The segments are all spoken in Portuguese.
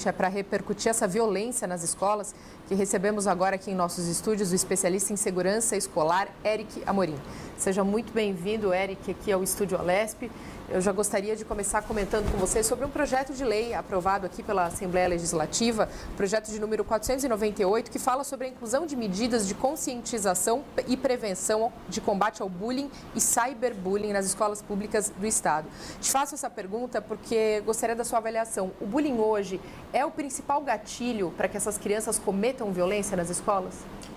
É para repercutir essa violência nas escolas que recebemos agora aqui em nossos estúdios o especialista em segurança escolar, Eric Amorim. Seja muito bem-vindo, Eric, aqui ao Estúdio Alesp. Eu já gostaria de começar comentando com você sobre um projeto de lei aprovado aqui pela Assembleia Legislativa, projeto de número 498, que fala sobre a inclusão de medidas de conscientização e prevenção de combate ao bullying e cyberbullying nas escolas públicas do Estado. Te faço essa pergunta porque gostaria da sua avaliação. O bullying hoje é o principal gatilho para que essas crianças cometam violência nas escolas?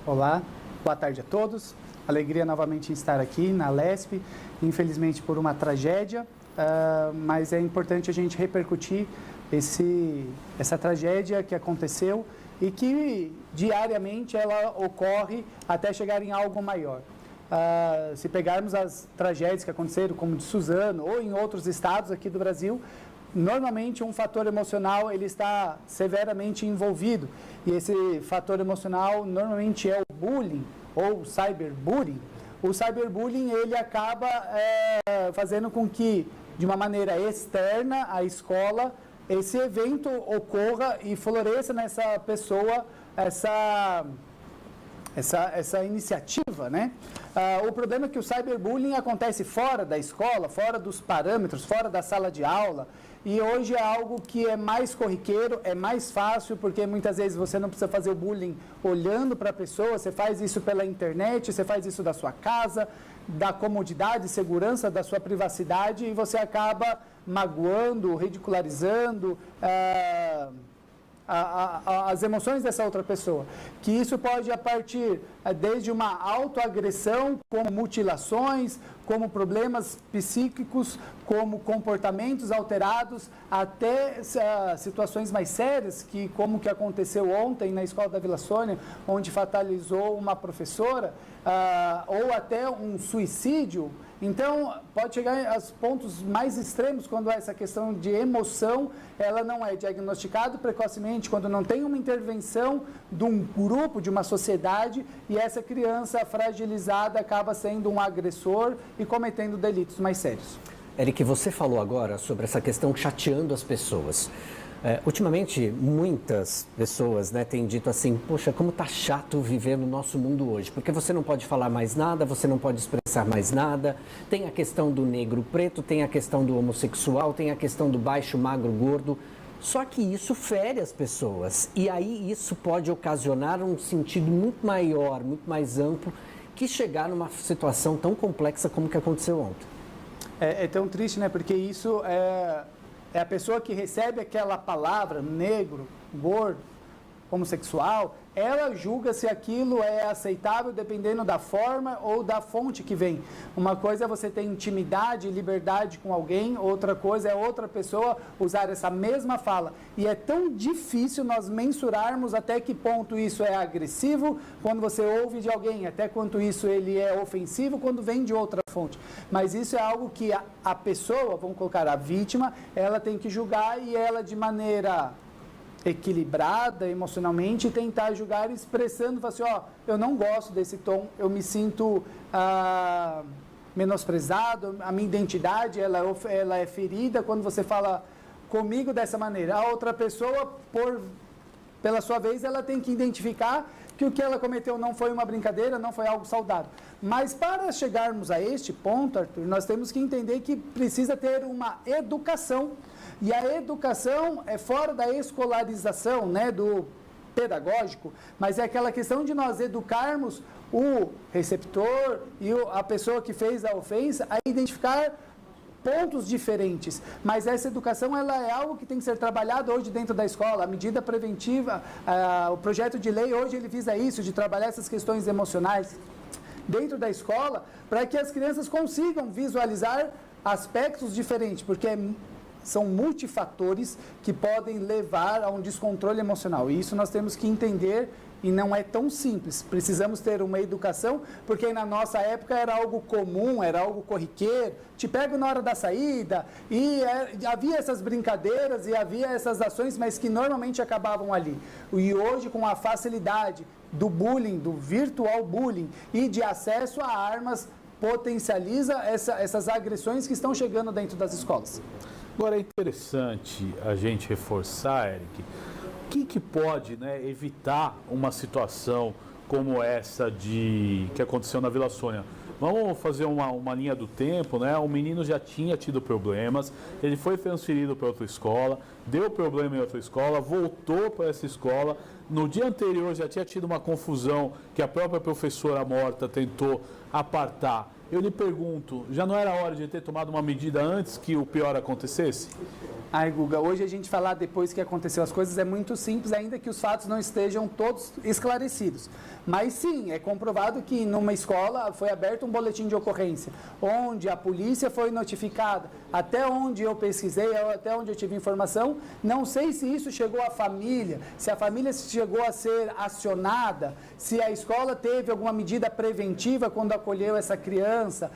Olá, boa tarde a todos. Alegria novamente em estar aqui na Alesp, infelizmente por uma tragédia, mas é importante a gente repercutir essa tragédia que aconteceu e que diariamente ela ocorre até chegar em algo maior. Se pegarmos as tragédias que aconteceram, como de Suzano ou em outros estados aqui do Brasil, normalmente um fator emocional ele está severamente envolvido e esse fator emocional normalmente é o bullying ou cyberbullying. O cyberbullying ele acaba fazendo com que de uma maneira externa à escola esse evento ocorra e floresça nessa pessoa essa iniciativa, né? O problema é que o cyberbullying acontece fora da escola, fora dos parâmetros, fora da sala de aula, e hoje é algo que é mais corriqueiro, é mais fácil, porque muitas vezes você não precisa fazer o bullying olhando para a pessoa, você faz isso pela internet, você faz isso da sua casa, da comodidade, segurança da sua privacidade, e você acaba magoando, ridicularizando, as emoções dessa outra pessoa, que isso pode a partir desde uma autoagressão, como mutilações, como problemas psíquicos, como comportamentos alterados, até situações mais sérias, como que aconteceu ontem na escola da Vila Sônia, onde fatalizou uma professora, ou até um suicídio. Então, pode chegar aos pontos mais extremos quando essa questão de emoção, ela não é diagnosticada precocemente, quando não tem uma intervenção de um grupo, de uma sociedade, e essa criança fragilizada acaba sendo um agressor e cometendo delitos mais sérios. Eric, você falou agora sobre essa questão chateando as pessoas. Ultimamente, muitas pessoas têm dito assim, poxa, como tá chato viver no nosso mundo hoje, porque você não pode falar mais nada, você não pode expressar mais nada, tem a questão do negro preto, tem a questão do homossexual, tem a questão do baixo, magro, gordo, só que isso fere as pessoas, e aí isso pode ocasionar um sentido muito maior, muito mais amplo, que chegar numa situação tão complexa como que aconteceu ontem. É tão triste, né, porque isso é a pessoa que recebe aquela palavra, negro, gordo, homossexual, ela julga se aquilo é aceitável dependendo da forma ou da fonte que vem. Uma coisa é você ter intimidade e liberdade com alguém, outra coisa é outra pessoa usar essa mesma fala. E é tão difícil nós mensurarmos até que ponto isso é agressivo quando você ouve de alguém, até quanto isso ele é ofensivo quando vem de outra fonte. Mas isso é algo que a pessoa, vamos colocar a vítima, ela tem que julgar e ela de maneira equilibrada emocionalmente tentar julgar expressando, assim, eu não gosto desse tom, eu me sinto menosprezado, a minha identidade ela é ferida quando você fala comigo dessa maneira. A outra pessoa, pela sua vez, ela tem que identificar que o que ela cometeu não foi uma brincadeira, não foi algo saudável. Mas para chegarmos a este ponto, Arthur, nós temos que entender que precisa ter uma educação. E a educação é fora da escolarização, do pedagógico, mas é aquela questão de nós educarmos o receptor e a pessoa que fez a ofensa a identificar pontos diferentes. Mas essa educação ela é algo que tem que ser trabalhado hoje dentro da escola. A medida preventiva, o projeto de lei hoje ele visa isso, de trabalhar essas questões emocionais dentro da escola, para que as crianças consigam visualizar aspectos diferentes, porque são multifatores que podem levar a um descontrole emocional. E isso nós temos que entender e não é tão simples. Precisamos ter uma educação, porque na nossa época era algo comum, era algo corriqueiro. Te pego na hora da saída e havia essas brincadeiras e havia essas ações, mas que normalmente acabavam ali. E hoje, com a facilidade do bullying, do virtual bullying e de acesso a armas, potencializa essas agressões que estão chegando dentro das escolas. Agora é interessante a gente reforçar, Eric, que pode, né, evitar uma situação como essa que aconteceu na Vila Sônia? Vamos fazer uma linha do tempo, né? O menino já tinha tido problemas, ele foi transferido para outra escola, deu problema em outra escola, voltou para essa escola. No dia anterior já tinha tido uma confusão que a própria professora morta tentou apartar. Eu lhe pergunto, já não era hora de ter tomado uma medida antes que o pior acontecesse? Ai, Guga, hoje a gente falar depois que aconteceu as coisas é muito simples, ainda que os fatos não estejam todos esclarecidos. Mas sim, é comprovado que numa escola foi aberto um boletim de ocorrência, onde a polícia foi notificada. Até onde eu pesquisei, até onde eu tive informação, não sei se isso chegou à família, se a família chegou a ser acionada, se a escola teve alguma medida preventiva quando acolheu essa criança,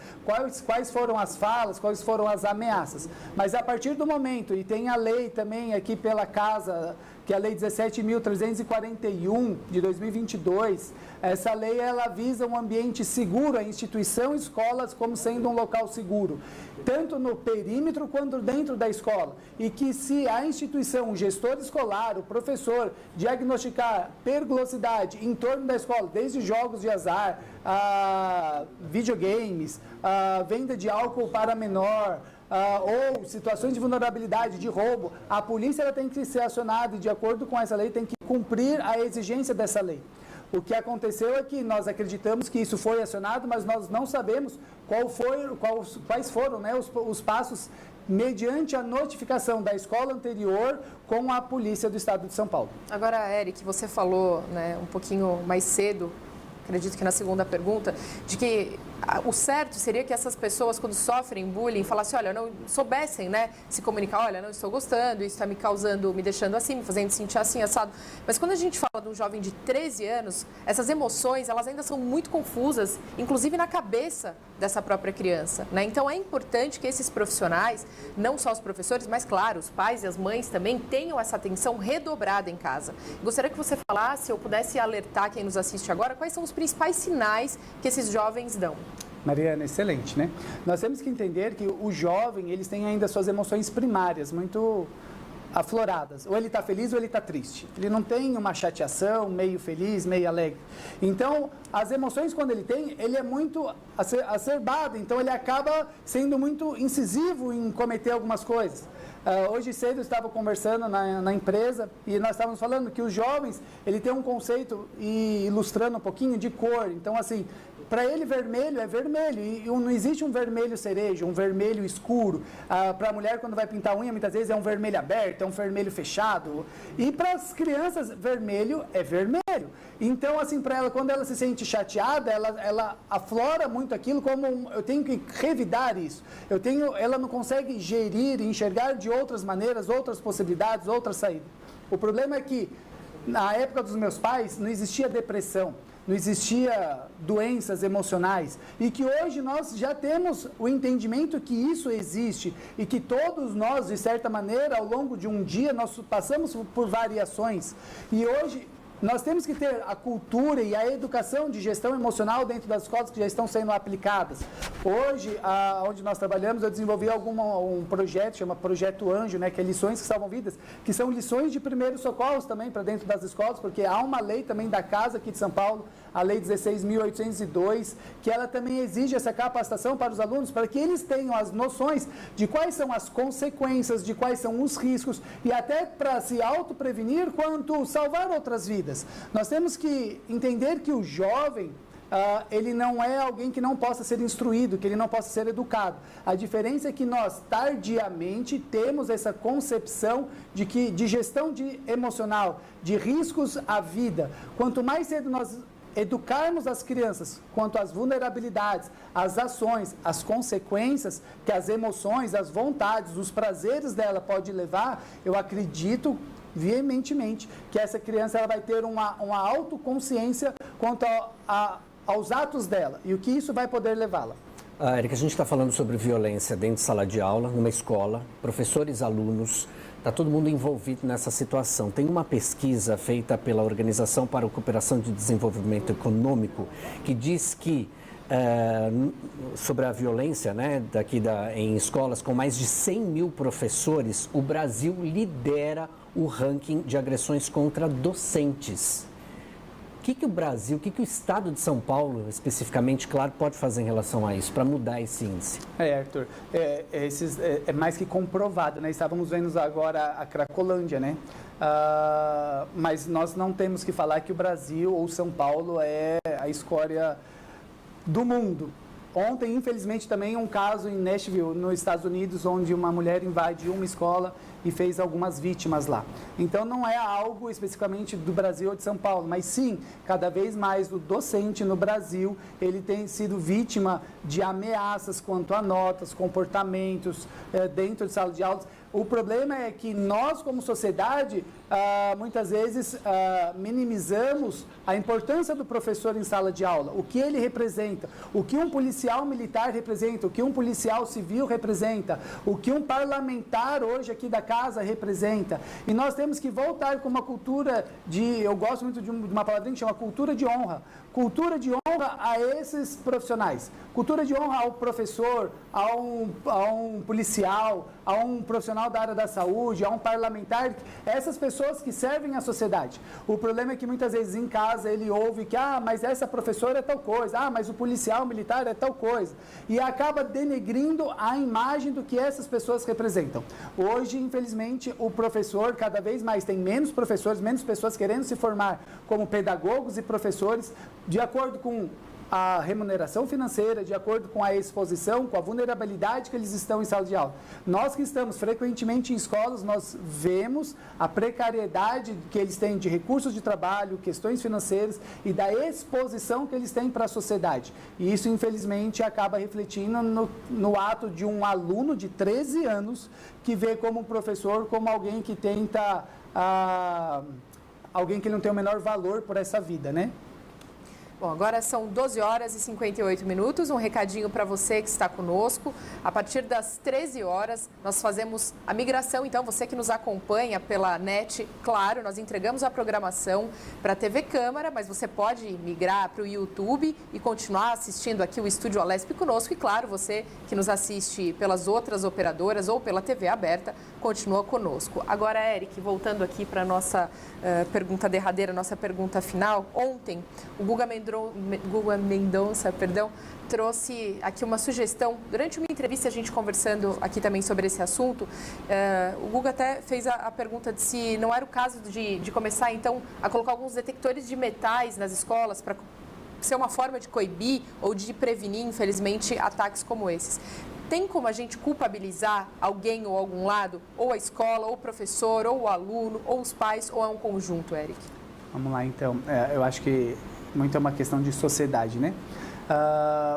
quais foram as falas, quais foram as ameaças. Mas a partir do momento, e tem a lei também aqui pela casa, que é a Lei 17.341 de 2022, essa lei ela visa um ambiente seguro, a instituição escolas como sendo um local seguro, tanto no perímetro quanto dentro da escola. E que se a instituição, o gestor escolar, o professor, diagnosticar periculosidade em torno da escola, desde jogos de azar, videogames, venda de álcool para menor, ou situações de vulnerabilidade, de roubo, a polícia ela tem que ser acionada e, de acordo com essa lei, tem que cumprir a exigência dessa lei. O que aconteceu é que nós acreditamos que isso foi acionado, mas nós não sabemos quais foram, né, os passos mediante a notificação da escola anterior com a polícia do estado de São Paulo. Agora, Eric, você falou, né, um pouquinho mais cedo, acredito que na segunda pergunta, de que o certo seria que essas pessoas, quando sofrem bullying, falassem, olha, não soubessem, né, se comunicar, olha, não estou gostando, isso está me causando, me deixando assim, me fazendo sentir assim, assado. Mas quando a gente fala de um jovem de 13 anos, essas emoções, elas ainda são muito confusas, inclusive na cabeça dessa própria criança, né? Então é importante que esses profissionais, não só os professores, mas claro, os pais e as mães também tenham essa atenção redobrada em casa. Gostaria que você falasse, ou pudesse alertar quem nos assiste agora, quais são os principais sinais que esses jovens dão. Mariana, excelente, né? Nós temos que entender que o jovem, eles têm ainda suas emoções primárias muito afloradas. Ou ele está feliz ou ele está triste. Ele não tem uma chateação, meio feliz, meio alegre. Então, as emoções, quando ele tem, ele é muito acerbado. Então, ele acaba sendo muito incisivo em cometer algumas coisas. Hoje cedo eu estava conversando na empresa e nós estávamos falando que os jovens, ele tem um conceito, e ilustrando um pouquinho, de cor. Então, assim, para ele vermelho é vermelho, e não existe um vermelho cereja, um vermelho escuro. Para a mulher, quando vai pintar a unha, muitas vezes é um vermelho aberto, é um vermelho fechado. E para as crianças, vermelho é vermelho. Então, assim, para ela, quando ela se sente chateada, ela aflora muito aquilo como eu tenho que revidar isso. Ela não consegue gerir e enxergar de outras maneiras, outras possibilidades, outras saídas. O problema é que, na época dos meus pais, não existia depressão. Não existia doenças emocionais, e que hoje nós já temos o entendimento que isso existe e que todos nós, de certa maneira, ao longo de um dia, nós passamos por variações. E hoje nós temos que ter a cultura e a educação de gestão emocional dentro das escolas que já estão sendo aplicadas. Hoje, onde nós trabalhamos, eu desenvolvi um projeto, chama Projeto Anjo, né, que é Lições que Salvam Vidas, que são lições de primeiros socorros também para dentro das escolas, porque há uma lei também da Casa aqui de São Paulo, a Lei 16.802, que ela também exige essa capacitação para os alunos, para que eles tenham as noções de quais são as consequências, de quais são os riscos, e até para se autoprevenir quanto salvar outras vidas. Nós temos que entender que o jovem, ele não é alguém que não possa ser instruído, que ele não possa ser educado. A diferença é que nós, tardiamente, temos essa concepção de gestão emocional, de riscos à vida. Quanto mais cedo nós educarmos as crianças quanto às vulnerabilidades, às ações, às consequências que as emoções, as vontades, os prazeres dela pode levar, eu acredito veementemente que essa criança ela vai ter uma autoconsciência quanto aos atos dela e o que isso vai poder levá-la. Erika, a gente está falando sobre violência dentro de sala de aula, numa escola, professores, alunos, está todo mundo envolvido nessa situação. Tem uma pesquisa feita pela Organização para a Cooperação de Desenvolvimento Econômico que diz que sobre a violência, né, em escolas com mais de 100 mil professores, o Brasil lidera o ranking de agressões contra docentes. O que o Brasil, o que o Estado de São Paulo, especificamente, claro, pode fazer em relação a isso, para mudar esse índice? Arthur, é mais que comprovado, né? Estávamos vendo agora a Cracolândia, né? Mas nós não temos que falar que o Brasil ou São Paulo é a escória do mundo. Ontem, infelizmente, também um caso em Nashville, nos Estados Unidos, onde uma mulher invadiu uma escola e fez algumas vítimas lá. Então, não é algo especificamente do Brasil ou de São Paulo, mas sim, cada vez mais o docente no Brasil, ele tem sido vítima de ameaças quanto a notas, comportamentos dentro de sala de aulas. O problema é que nós, como sociedade, muitas vezes minimizamos a importância do professor em sala de aula, o que ele representa, o que um policial militar representa, o que um policial civil representa, o que um parlamentar hoje aqui da casa representa. E nós temos que voltar com uma cultura eu gosto muito de uma palavrinha que chama cultura de honra. Cultura de honra a esses profissionais. Cultura de honra ao professor, a um policial, a um profissional da área da saúde, a um parlamentar, essas pessoas que servem à sociedade. O problema é que muitas vezes em casa ele ouve que, mas essa professora é tal coisa, mas o policial militar é tal coisa. E acaba denegrindo a imagem do que essas pessoas representam. Hoje, infelizmente, o professor cada vez mais tem menos professores, menos pessoas querendo se formar como pedagogos e professores, de acordo com a remuneração financeira, de acordo com a exposição, com a vulnerabilidade que eles estão em sala de aula. Nós que estamos frequentemente em escolas, nós vemos a precariedade que eles têm de recursos de trabalho, questões financeiras e da exposição que eles têm para a sociedade. E isso, infelizmente, acaba refletindo no ato de um aluno de 13 anos que vê como um professor, como alguém que tenta... alguém que não tem o menor valor por essa vida, né? Bom, agora são 12 horas e 58 minutos. Um recadinho para você que está conosco. A partir das 13 horas, nós fazemos a migração. Então, você que nos acompanha pela NET, claro, nós entregamos a programação para a TV Câmara, mas você pode migrar para o YouTube e continuar assistindo aqui o Estúdio Alesp conosco. E, claro, você que nos assiste pelas outras operadoras ou pela TV aberta, continua conosco. Agora, Eric, voltando aqui para a nossa pergunta derradeira, nossa pergunta final. Ontem, o Guga Mendonça, trouxe aqui uma sugestão. Durante uma entrevista, a gente conversando aqui também sobre esse assunto, o Guga até fez a pergunta de se não era o caso de começar, então, a colocar alguns detectores de metais nas escolas para ser uma forma de coibir ou de prevenir, infelizmente, ataques como esses. Tem como a gente culpabilizar alguém ou algum lado, ou a escola, ou o professor, ou o aluno, ou os pais, ou é um conjunto, Eric? Vamos lá, então. Eu acho que muito é uma questão de sociedade, né?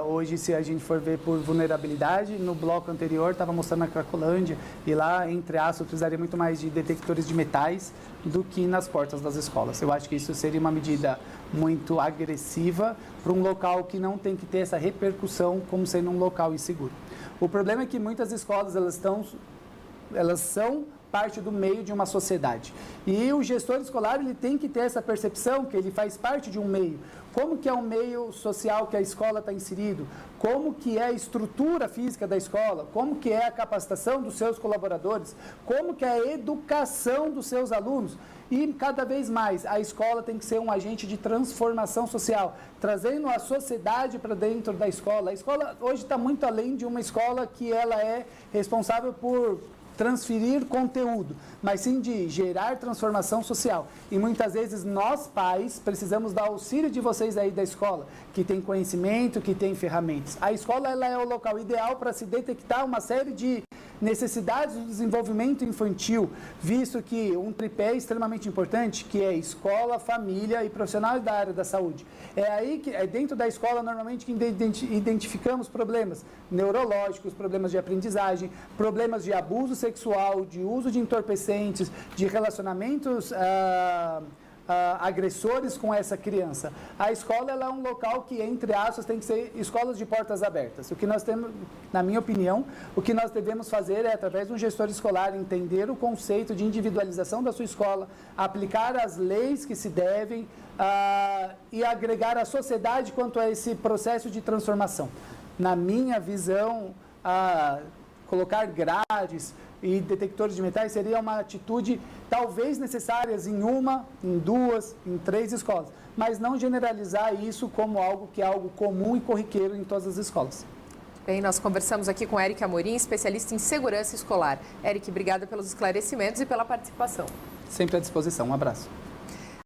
Hoje, se a gente for ver por vulnerabilidade, no bloco anterior estava mostrando a Cracolândia e lá, entre aspas, precisaria muito mais de detectores de metais do que nas portas das escolas. Eu acho que isso seria uma medida muito agressiva para um local que não tem que ter essa repercussão como sendo um local inseguro. O problema é que muitas escolas, elas são parte do meio de uma sociedade. E o gestor escolar, ele tem que ter essa percepção que ele faz parte de um meio. Como que é o meio social que a escola está inserido? Como que é a estrutura física da escola? Como que é a capacitação dos seus colaboradores? Como que é a educação dos seus alunos? E cada vez mais a escola tem que ser um agente de transformação social, trazendo a sociedade para dentro da escola. A escola hoje está muito além de uma escola que ela é responsável por transferir conteúdo, mas sim de gerar transformação social. E muitas vezes nós, pais, precisamos do auxílio de vocês aí da escola, que tem conhecimento, que tem ferramentas. A escola ela é o local ideal para se detectar uma série de necessidades do desenvolvimento infantil, visto que um tripé é extremamente importante, que é escola, família e profissionais da área da saúde. É aí que é dentro da escola normalmente que identificamos problemas neurológicos, problemas de aprendizagem, problemas de abuso sexual, de uso de entorpecentes, de relacionamentos agressores com essa criança. A escola ela é um local que, entre aspas, tem que ser escolas de portas abertas. O que nós temos, na minha opinião, o que nós devemos fazer é, através de um gestor escolar, entender o conceito de individualização da sua escola, aplicar as leis que se devem e agregar a sociedade quanto a esse processo de transformação. Na minha visão, colocar grades e detectores de metais seria uma atitude talvez necessárias em uma, em duas, em 3 escolas, mas não generalizar isso como algo que é algo comum e corriqueiro em todas as escolas. Bem, nós conversamos aqui com Eric Amorim, especialista em segurança escolar. Eric, obrigada pelos esclarecimentos e pela participação. Sempre à disposição. Um abraço.